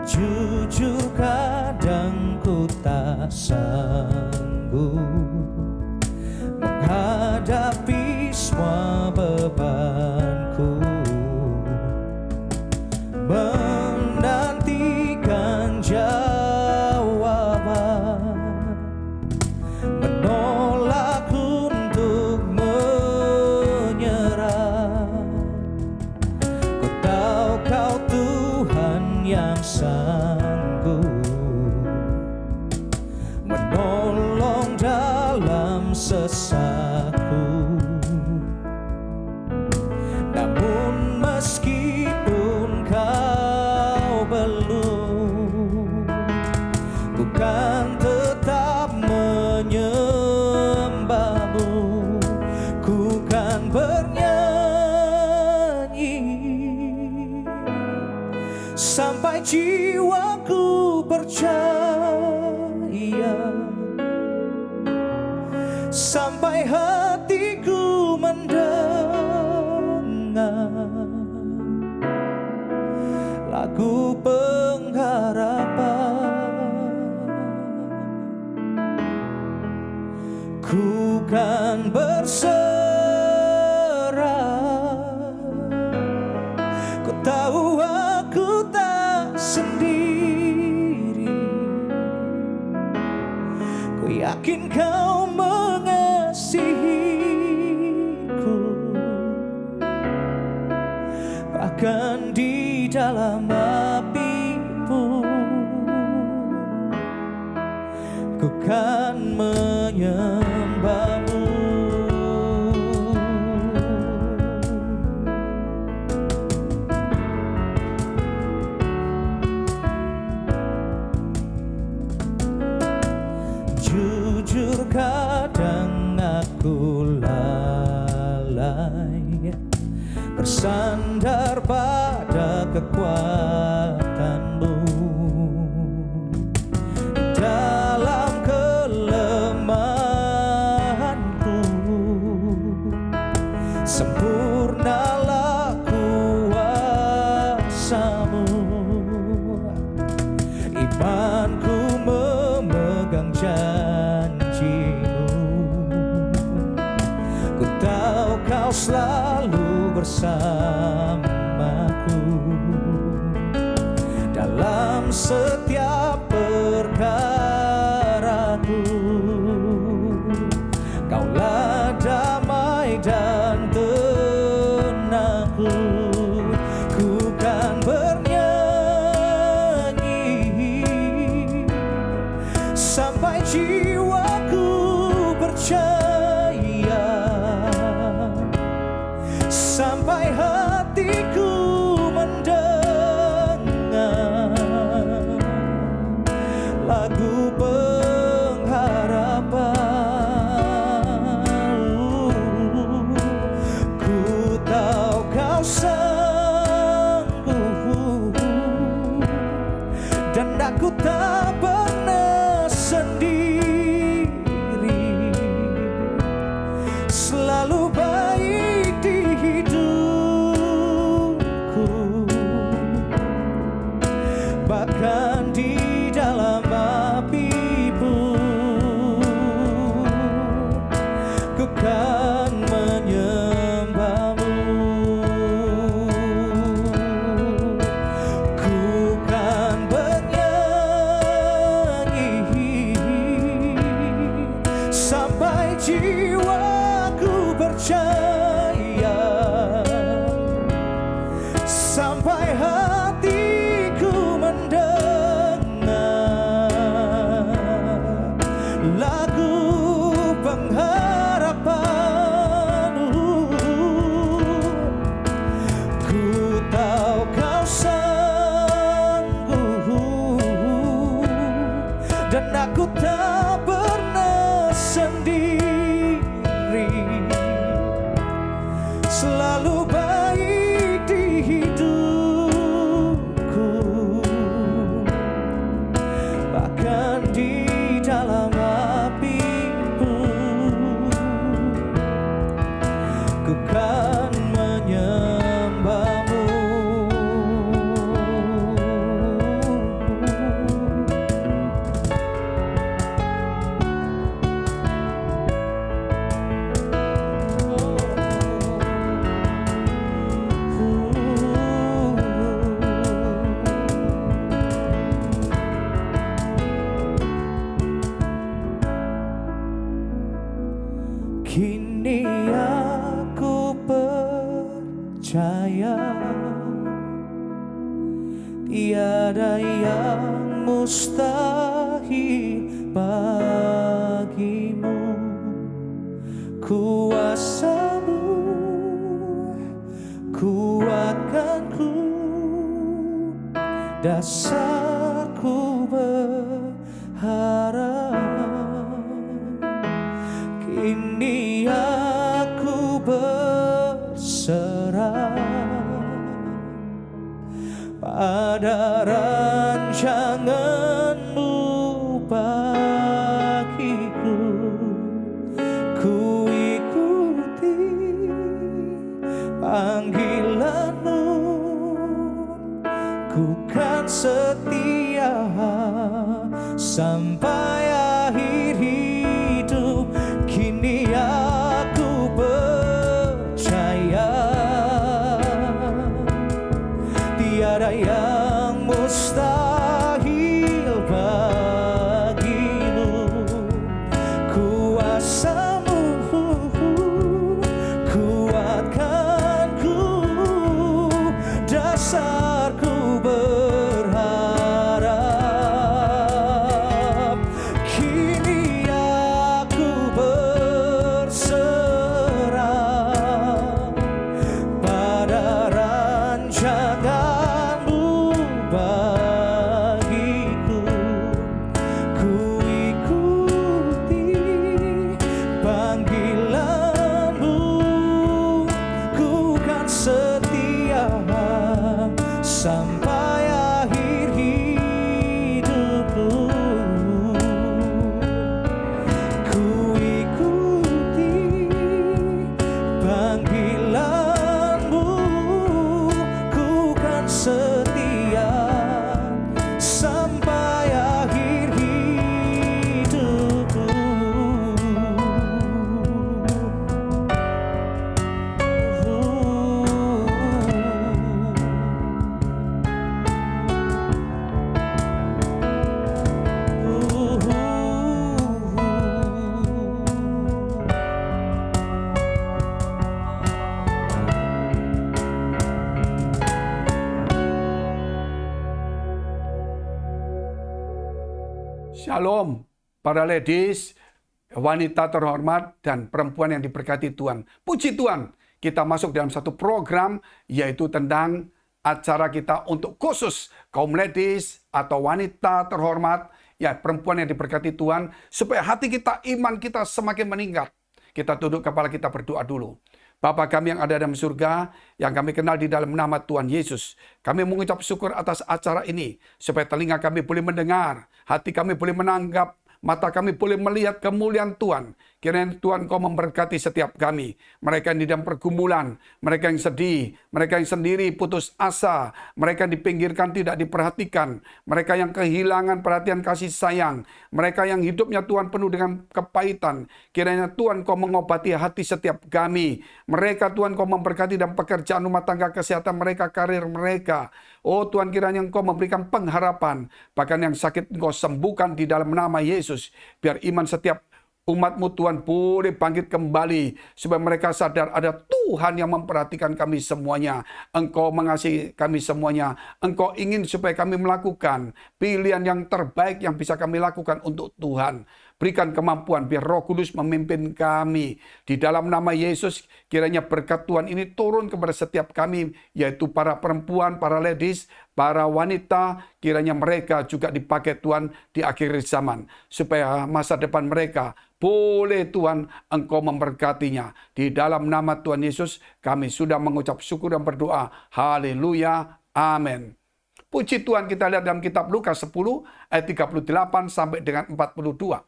Jujur kadang ku tak sanggup menghadapi semua bebanku, menantikan jawaban, menolak untuk menyerah. Ku tahu Kau Tuhan yang sanggup menolong dalam sesatku. Namun meskipun Kau belum, ku kan tetap menyembah-Mu. Ku kan bernyanyi sampai jiwaku percaya, sampai hatiku mendengar lagu pengharapan. Ku kan berserah, ku tahu aku tak sendiri. Ku yakin Kau mengasihiku, bahkan di dalam api pun ku kan menyembah-Mu. Jujur kadang aku lalai bersandar pada kekuatan-Mu. Dalam kelemahanku sempurnalah kuasa-Mu. Imanku memegang janji-Mu. Ku tahu Kau selalu bersamaku dalam setiap perkaraku. Kaulah damai dan tenangku. Ku kan bernyanyi sampai jiwaku percaya, sampai hatiku mendengar lagu pengharapan. Ku tahu Kau sanggup dan aku tak pernah sendiri. Selalu baik di hidupku, bahkan di dalam api pun ku kan menyembah-Mu. Ku kan bernyanyi sampai jiwaku percaya, sampai hatiku mendengar lagu pengharapan-Mu. Ku tahu Kau sanggup dan aku tak pernah sendiri. Selalu baik di hidupku, tiada yang mustahil bagimu. Kuasa-Mu kuatkanku, dasarku berharap. Kini aku berserah pada rancangan-Mu bagiku. Ku ikuti panggilan-Mu, ku kan setia sampai akhir hidup. Kini aku percaya tiada yang mustahil bagimu. Kuasa-Mu kuatkanku, dasarku berharap. Kini aku berserah pada rancangan-Mu bagiku. Ku ikuti panggilan-Mu, ku kan setia sampai akhir hidupku. Ku ikuti panggilan-Mu, ku kan setia sampai akhir hidupku. Shalom, para ladies, wanita terhormat, dan perempuan yang diberkati Tuhan. Puji Tuhan, kita masuk dalam satu program, yaitu tentang acara kita untuk khusus kaum ladies atau wanita terhormat, ya perempuan yang diberkati Tuhan, supaya hati kita, iman kita semakin meningkat. Kita tunduk kepala kita berdoa dulu. Bapa kami yang ada dalam surga, yang kami kenal di dalam nama Tuhan Yesus. Kami mengucap syukur atas acara ini, supaya telinga kami boleh mendengar, hati kami boleh menanggap, mata kami boleh melihat kemuliaan Tuhan. Kiranya Tuhan Kau memberkati setiap kami. Mereka yang di dalam pergumulan, mereka yang sedih, mereka yang sendiri putus asa, mereka yang dipinggirkan tidak diperhatikan, mereka yang kehilangan perhatian kasih sayang, mereka yang hidupnya Tuhan penuh dengan kepahitan. Kiranya Tuhan Kau mengobati hati setiap kami. Mereka Tuhan Kau memberkati dalam pekerjaan rumah tangga, kesehatan mereka, karir mereka. Oh Tuhan, kiranya Engkau memberikan pengharapan. Bahkan yang sakit Engkau sembuhkan di dalam nama Yesus. Biar iman setiap umat-Mu Tuhan boleh bangkit kembali. Supaya mereka sadar ada Tuhan yang memperhatikan kami semuanya. Engkau mengasihi kami semuanya. Engkau ingin supaya kami melakukan pilihan yang terbaik yang bisa kami lakukan untuk Tuhan. Berikan kemampuan biar Roh Kudus memimpin kami. Di dalam nama Yesus, kiranya berkat Tuhan ini turun kepada setiap kami, yaitu para perempuan, para ladies, para wanita. Kiranya mereka juga dipakai Tuhan di akhir zaman. Supaya masa depan mereka boleh Tuhan Engkau memberkatinya. Di dalam nama Tuhan Yesus, kami sudah mengucap syukur dan berdoa. Haleluya. Amin. Puji Tuhan, kita lihat dalam kitab Lukas 10 ayat 38 sampai dengan 42.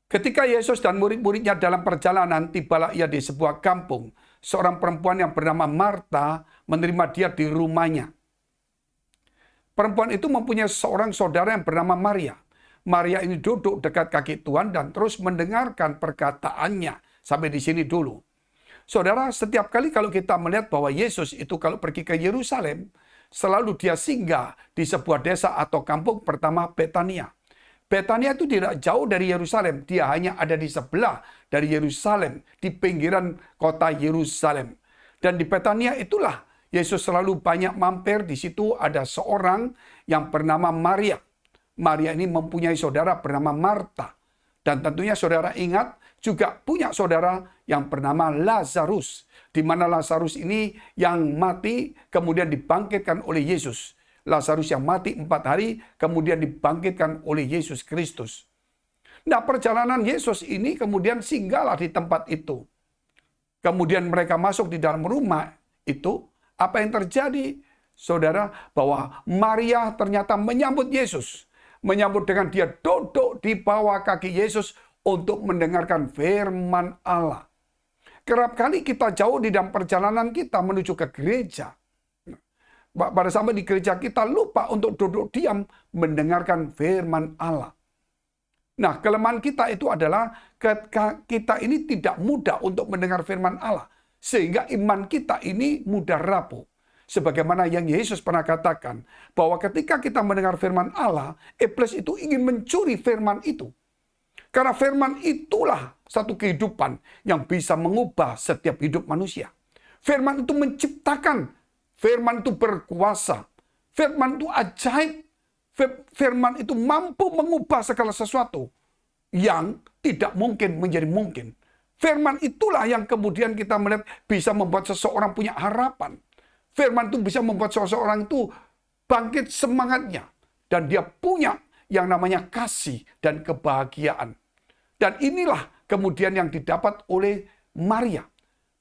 Ketika Yesus dan murid-muridnya dalam perjalanan, tibalah ia di sebuah kampung. Seorang perempuan yang bernama Marta menerima dia di rumahnya. Perempuan itu mempunyai seorang saudara yang bernama Maria. Maria ini duduk dekat kaki Tuhan dan terus mendengarkan perkataannya. Sampai di sini dulu. Saudara, setiap kali kalau kita melihat bahwa Yesus itu kalau pergi ke Yerusalem, selalu dia singgah di sebuah desa atau kampung, pertama Betania. Betania itu tidak jauh dari Yerusalem. Dia hanya ada di sebelah dari Yerusalem, di pinggiran kota Yerusalem. Dan di Betania itulah Yesus selalu banyak mampir. Di situ ada seorang yang bernama Maria. Maria ini mempunyai saudara bernama Marta. Dan tentunya saudara ingat juga punya saudara yang bernama Lazarus. Di mana Lazarus ini yang mati kemudian dibangkitkan oleh Yesus. Lazarus yang mati 4 hari kemudian dibangkitkan oleh Yesus Kristus. Nah, perjalanan Yesus ini kemudian singgahlah di tempat itu. Kemudian mereka masuk di dalam rumah itu. Apa yang terjadi, saudara? Bahwa Maria ternyata menyambut Yesus. Menyambut dengan dia duduk di bawah kaki Yesus untuk mendengarkan firman Allah. Kerap kali kita jauh di dalam perjalanan kita menuju ke gereja. Pada sampai di gereja kita lupa untuk duduk diam mendengarkan firman Allah. Nah, kelemahan kita itu adalah kita ini tidak mudah untuk mendengar firman Allah. Sehingga iman kita ini mudah rapuh. Sebagaimana yang Yesus pernah katakan, bahwa ketika kita mendengar firman Allah, iblis itu ingin mencuri firman itu. Karena firman itulah satu kehidupan yang bisa mengubah setiap hidup manusia. Firman itu menciptakan, firman itu berkuasa, firman itu ajaib, firman itu mampu mengubah segala sesuatu yang tidak mungkin menjadi mungkin. Firman itulah yang kemudian kita melihat bisa membuat seseorang punya harapan. Firman itu bisa membuat seseorang itu bangkit semangatnya. Dan dia punya yang namanya kasih dan kebahagiaan. Dan inilah kemudian yang didapat oleh Maria.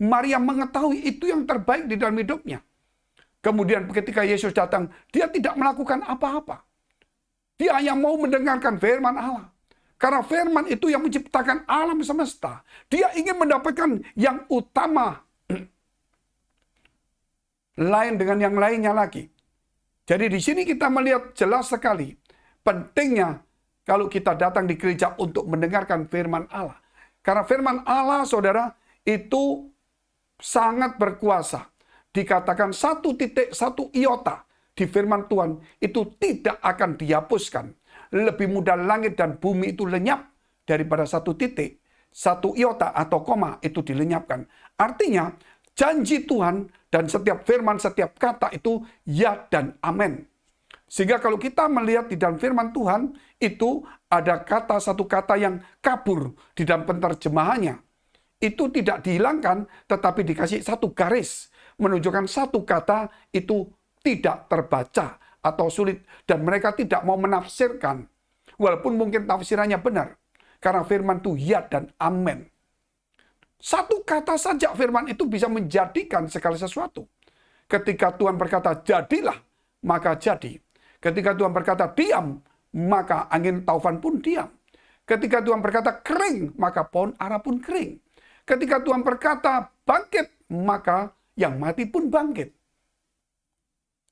Maria mengetahui itu yang terbaik di dalam hidupnya. Kemudian ketika Yesus datang, dia tidak melakukan apa-apa. Dia hanya mau mendengarkan firman Allah. Karena firman itu yang menciptakan alam semesta. Dia ingin mendapatkan yang utama. Lain dengan yang lainnya lagi. Jadi di sini kita melihat jelas sekali pentingnya kalau kita datang di gereja untuk mendengarkan firman Allah. Karena firman Allah, saudara, itu sangat berkuasa. Dikatakan 1 iota di firman Tuhan itu tidak akan dihapuskan. Lebih mudah langit dan bumi itu lenyap daripada 1 titik, 1 iota atau koma itu dilenyapkan. Artinya janji Tuhan dan setiap firman, setiap kata itu ya dan amin. Sehingga kalau kita melihat di dalam firman Tuhan, itu ada satu kata yang kabur di dalam penerjemahannya. Itu tidak dihilangkan, tetapi dikasih 1 garis. Menunjukkan 1 kata itu tidak terbaca atau sulit. Dan mereka tidak mau menafsirkan. Walaupun mungkin tafsirannya benar. Karena firman itu ya dan amin. 1 kata saja firman itu bisa menjadikan segala sesuatu. Ketika Tuhan berkata jadilah, maka jadi. Ketika Tuhan berkata diam, maka angin taufan pun diam. Ketika Tuhan berkata kering, maka pohon ara pun kering. Ketika Tuhan berkata bangkit, maka yang mati pun bangkit.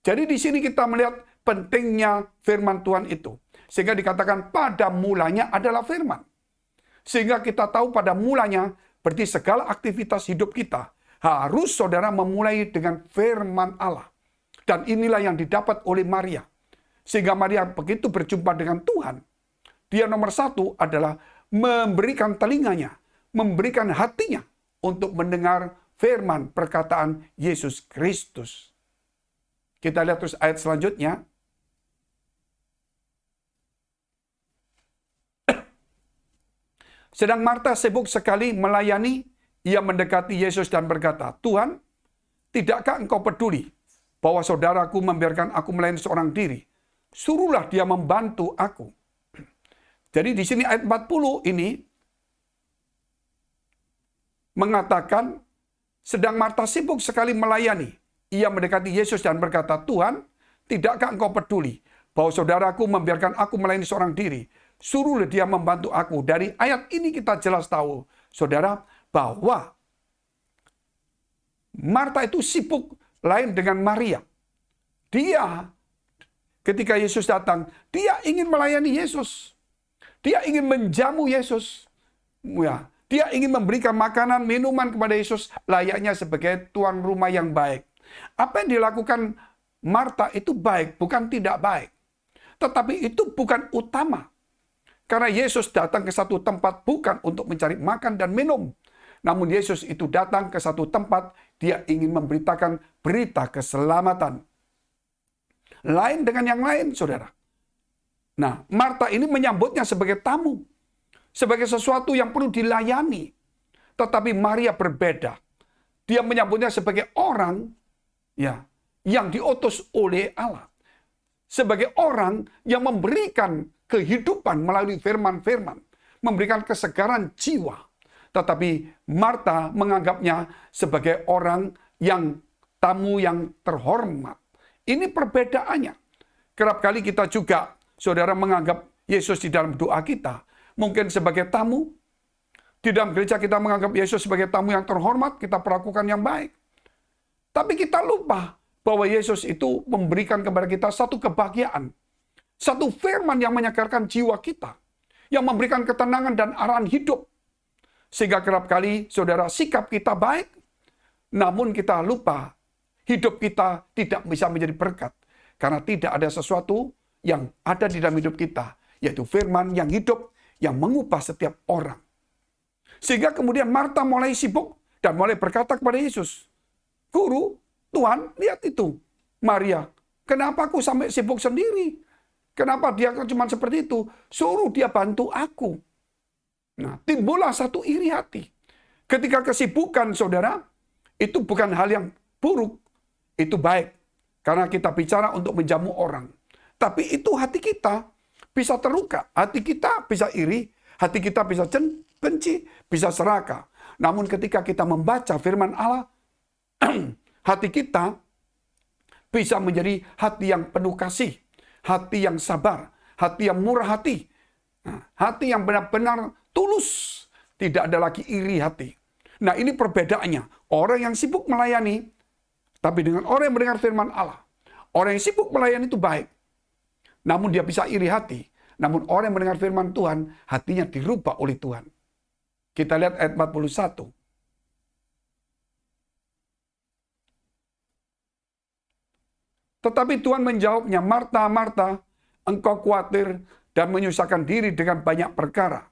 Jadi di sini kita melihat pentingnya firman Tuhan itu. Sehingga dikatakan pada mulanya adalah firman. Sehingga kita tahu pada mulanya berarti segala aktivitas hidup kita harus saudara memulai dengan firman Allah. Dan inilah yang didapat oleh Maria. Sehingga Maria begitu berjumpa dengan Tuhan. Dia nomor 1 adalah memberikan telinganya, memberikan hatinya untuk mendengar firman perkataan Yesus Kristus. Kita lihat terus ayat selanjutnya. Sedang Marta sibuk sekali melayani, ia mendekati Yesus dan berkata, Tuhan, tidakkah engkau peduli bahwa saudaraku membiarkan aku melayani seorang diri? Suruhlah dia membantu aku. Jadi di sini ayat 40 ini mengatakan, sedang Marta sibuk sekali melayani, ia mendekati Yesus dan berkata, Tuhan, tidakkah engkau peduli bahwa saudaraku membiarkan aku melayani seorang diri? Suruhlah dia membantu aku. Dari ayat ini kita jelas tahu, saudara, bahwa Marta itu sibuk lain dengan Maria. Dia, ketika Yesus datang, dia ingin melayani Yesus. Dia ingin menjamu Yesus. Ya, dia ingin memberikan makanan, minuman kepada Yesus layaknya sebagai tuan rumah yang baik. Apa yang dilakukan Marta itu baik, bukan tidak baik. Tetapi itu bukan utama. Karena Yesus datang ke satu tempat bukan untuk mencari makan dan minum. Namun Yesus itu datang ke satu tempat Dia ingin memberitakan berita keselamatan. Lain dengan yang lain, saudara. Nah, Marta ini menyambutnya sebagai tamu. Sebagai sesuatu yang perlu dilayani. Tetapi Maria berbeda. Dia menyambutnya sebagai orang ya yang diutus oleh Allah. Sebagai orang yang memberikan kehidupan melalui firman-firman. Memberikan kesegaran jiwa. Tetapi Marta menganggapnya sebagai orang yang tamu yang terhormat. Ini perbedaannya. Kerap kali kita juga, saudara, menganggap Yesus di dalam doa kita mungkin sebagai tamu. Di dalam gereja kita menganggap Yesus sebagai tamu yang terhormat, kita perlakukan yang baik. Tapi kita lupa bahwa Yesus itu memberikan kepada kita satu kebahagiaan. Satu firman yang menyegarkan jiwa kita. Yang memberikan ketenangan dan arahan hidup. Sehingga kerap kali, saudara, sikap kita baik. Namun kita lupa, hidup kita tidak bisa menjadi berkat. Karena tidak ada sesuatu yang ada di dalam hidup kita. Yaitu firman yang hidup, yang mengubah setiap orang. Sehingga kemudian Marta mulai sibuk dan mulai berkata kepada Yesus, Guru, Tuhan, lihat itu. Maria, kenapa aku sampai sibuk sendiri? Kenapa dia cuma seperti itu? Suruh dia bantu aku. Nah, timbullah satu iri hati. Ketika kesibukan, saudara, itu bukan hal yang buruk. Itu baik. Karena kita bicara untuk menjamu orang. Tapi itu hati kita bisa terluka. Hati kita bisa iri. Hati kita bisa benci, bisa serakah. Namun ketika kita membaca firman Allah, hati kita bisa menjadi hati yang penuh kasih, hati yang sabar, hati yang murah hati, hati yang benar-benar tulus, tidak ada lagi iri hati. Nah, ini perbedaannya. Orang yang sibuk melayani, tapi dengan orang yang mendengar firman Allah. Orang yang sibuk melayani itu baik, namun dia bisa iri hati. Namun orang yang mendengar firman Tuhan, hatinya dirubah oleh Tuhan. Kita lihat ayat 41. Tetapi Tuhan menjawabnya, Marta, Marta, engkau khawatir dan menyusahkan diri dengan banyak perkara.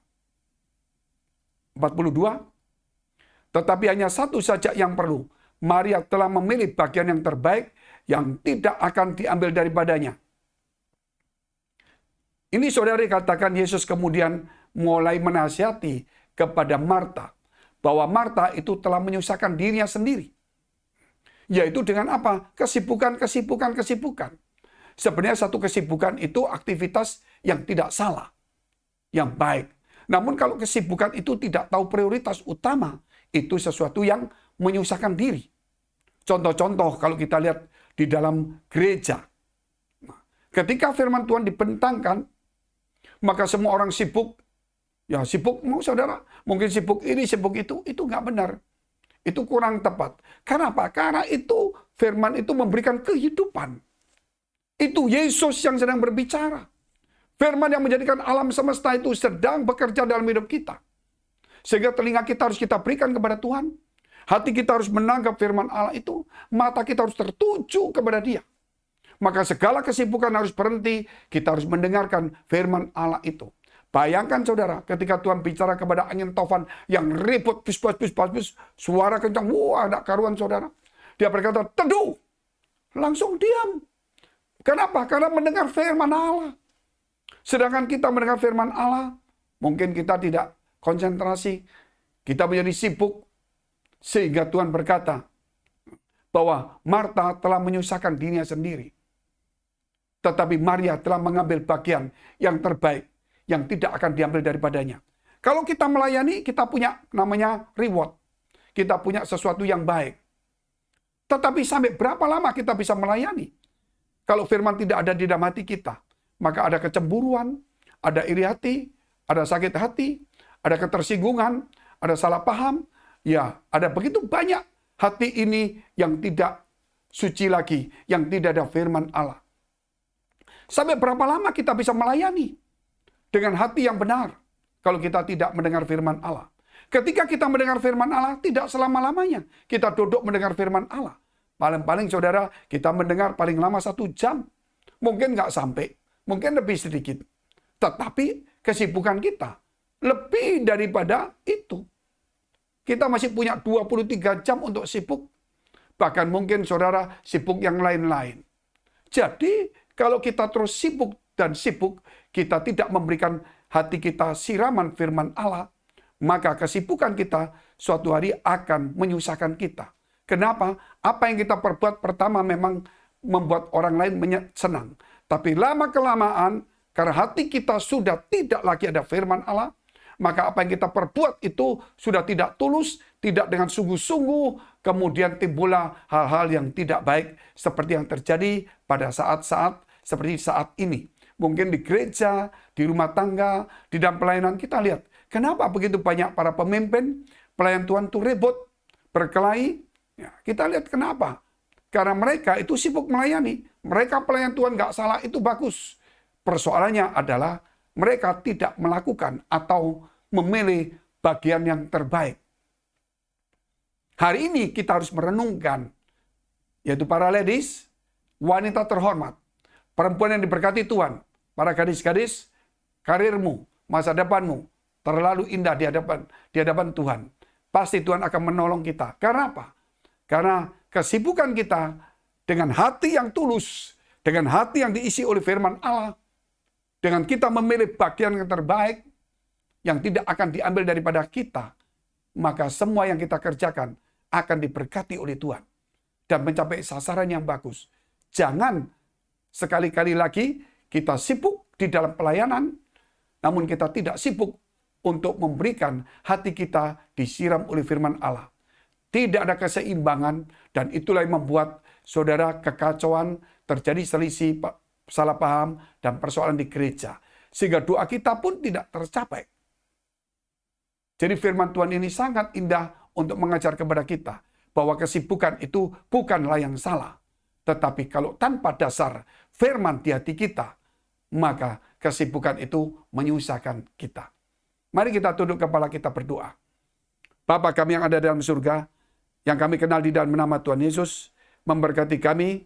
42. Tetapi hanya satu saja yang perlu. Maria telah memilih bagian yang terbaik yang tidak akan diambil daripadanya. Ini saudara katakan Yesus kemudian mulai menasihati kepada Marta. Bahwa Marta itu telah menyusahkan dirinya sendiri. Yaitu dengan apa? Kesibukan. Sebenarnya satu kesibukan itu aktivitas yang tidak salah. Yang baik. Namun kalau kesibukan itu tidak tahu prioritas utama, itu sesuatu yang menyusahkan diri. Contoh-contoh kalau kita lihat di dalam gereja. Ketika firman Tuhan dibentangkan, maka semua orang sibuk. Ya sibuk, saudara. Mungkin sibuk ini, sibuk itu nggak benar. Itu kurang tepat. Karena apa? Karena itu firman itu memberikan kehidupan. Itu Yesus yang sedang berbicara. Firman yang menjadikan alam semesta itu sedang bekerja dalam hidup kita. Sehingga telinga kita harus kita berikan kepada Tuhan. Hati kita harus menangkap firman Allah itu. Mata kita harus tertuju kepada Dia. Maka segala kesibukan harus berhenti. Kita harus mendengarkan firman Allah itu. Bayangkan saudara, ketika Tuhan bicara kepada angin taufan yang ribut, bis, suara kencang, wah ada karuan saudara. Dia berkata, teduh. Langsung diam. Kenapa? Karena mendengar firman Allah. Sedangkan kita mendengar firman Allah, mungkin kita tidak konsentrasi. Kita menjadi sibuk. Sehingga Tuhan berkata, bahwa Marta telah menyusahkan dirinya sendiri. Tetapi Maria telah mengambil bagian yang terbaik, yang tidak akan diambil daripadanya. Kalau kita melayani, kita punya namanya reward. Kita punya sesuatu yang baik. Tetapi sampai berapa lama kita bisa melayani? Kalau firman tidak ada di dalam hati kita, maka ada kecemburuan, ada iri hati, ada sakit hati, ada ketersinggungan, ada salah paham. Ya, ada begitu banyak hati ini yang tidak suci lagi, yang tidak ada firman Allah. Sampai berapa lama kita bisa melayani dengan hati yang benar kalau kita tidak mendengar firman Allah? Ketika kita mendengar firman Allah, tidak selama-lamanya kita duduk mendengar firman Allah. Paling-paling saudara, kita mendengar paling lama 1 jam. Mungkin nggak sampai, mungkin lebih sedikit. Tetapi kesibukan kita lebih daripada itu. Kita masih punya 23 jam untuk sibuk. Bahkan mungkin saudara sibuk yang lain-lain. Jadi kalau kita terus sibuk dan sibuk, kita tidak memberikan hati kita siraman firman Allah, maka kesibukan kita suatu hari akan menyusahkan kita. Kenapa? Apa yang kita perbuat pertama memang membuat orang lain senang. Tapi lama-kelamaan, karena hati kita sudah tidak lagi ada firman Allah, maka apa yang kita perbuat itu sudah tidak tulus, tidak dengan sungguh-sungguh, kemudian timbullah hal-hal yang tidak baik seperti yang terjadi pada saat-saat seperti saat ini. Mungkin di gereja, di rumah tangga, di dalam pelayanan kita lihat. Kenapa begitu banyak para pemimpin, pelayan Tuhan itu ribut, berkelahi? Ya, kita lihat kenapa. Karena mereka itu sibuk melayani. Mereka pelayan Tuhan nggak salah, itu bagus. Persoalannya adalah mereka tidak melakukan atau memilih bagian yang terbaik. Hari ini kita harus merenungkan, yaitu para ladies, wanita terhormat, perempuan yang diberkati Tuhan, para gadis-gadis, karirmu, masa depanmu terlalu indah di hadapan Tuhan. Pasti Tuhan akan menolong kita. Karena apa? Karena kesibukan kita dengan hati yang tulus, dengan hati yang diisi oleh firman Allah, dengan kita memilih bagian yang terbaik, yang tidak akan diambil daripada kita, maka semua yang kita kerjakan akan diberkati oleh Tuhan dan mencapai sasaran yang bagus. Jangan sekali-kali lagi kita sibuk di dalam pelayanan, namun kita tidak sibuk untuk memberikan hati kita disiram oleh firman Allah. Tidak ada keseimbangan, dan itulah yang membuat saudara kekacauan, terjadi selisih, salah paham, dan persoalan di gereja. Sehingga doa kita pun tidak tercapai. Jadi firman Tuhan ini sangat indah untuk mengajar kepada kita bahwa kesibukan itu bukanlah yang salah. Tetapi kalau tanpa dasar firman di hati kita, maka kesibukan itu menyusahkan kita. Mari kita tunduk kepala kita berdoa. Bapa kami yang ada dalam surga, yang kami kenal di dalam nama Tuhan Yesus, memberkati kami,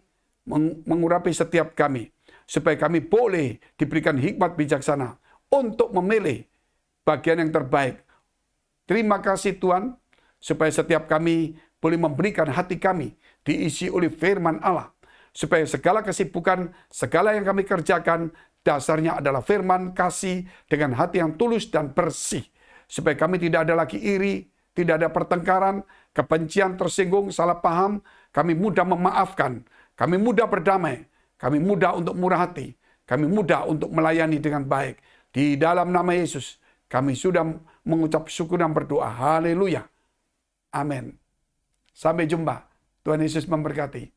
mengurapi setiap kami, supaya kami boleh diberikan hikmat bijaksana untuk memilih bagian yang terbaik. Terima kasih Tuhan, supaya setiap kami boleh memberikan hati kami diisi oleh firman Allah, supaya segala kesibukan, segala yang kami kerjakan, dasarnya adalah firman kasih dengan hati yang tulus dan bersih. Supaya kami tidak ada lagi iri, tidak ada pertengkaran, kebencian, tersinggung, salah paham. Kami mudah memaafkan, kami mudah berdamai, kami mudah untuk murah hati, kami mudah untuk melayani dengan baik. Di dalam nama Yesus, kami sudah mengucap syukur dan berdoa. Haleluya. Amin. Sampai jumpa. Tuhan Yesus memberkati.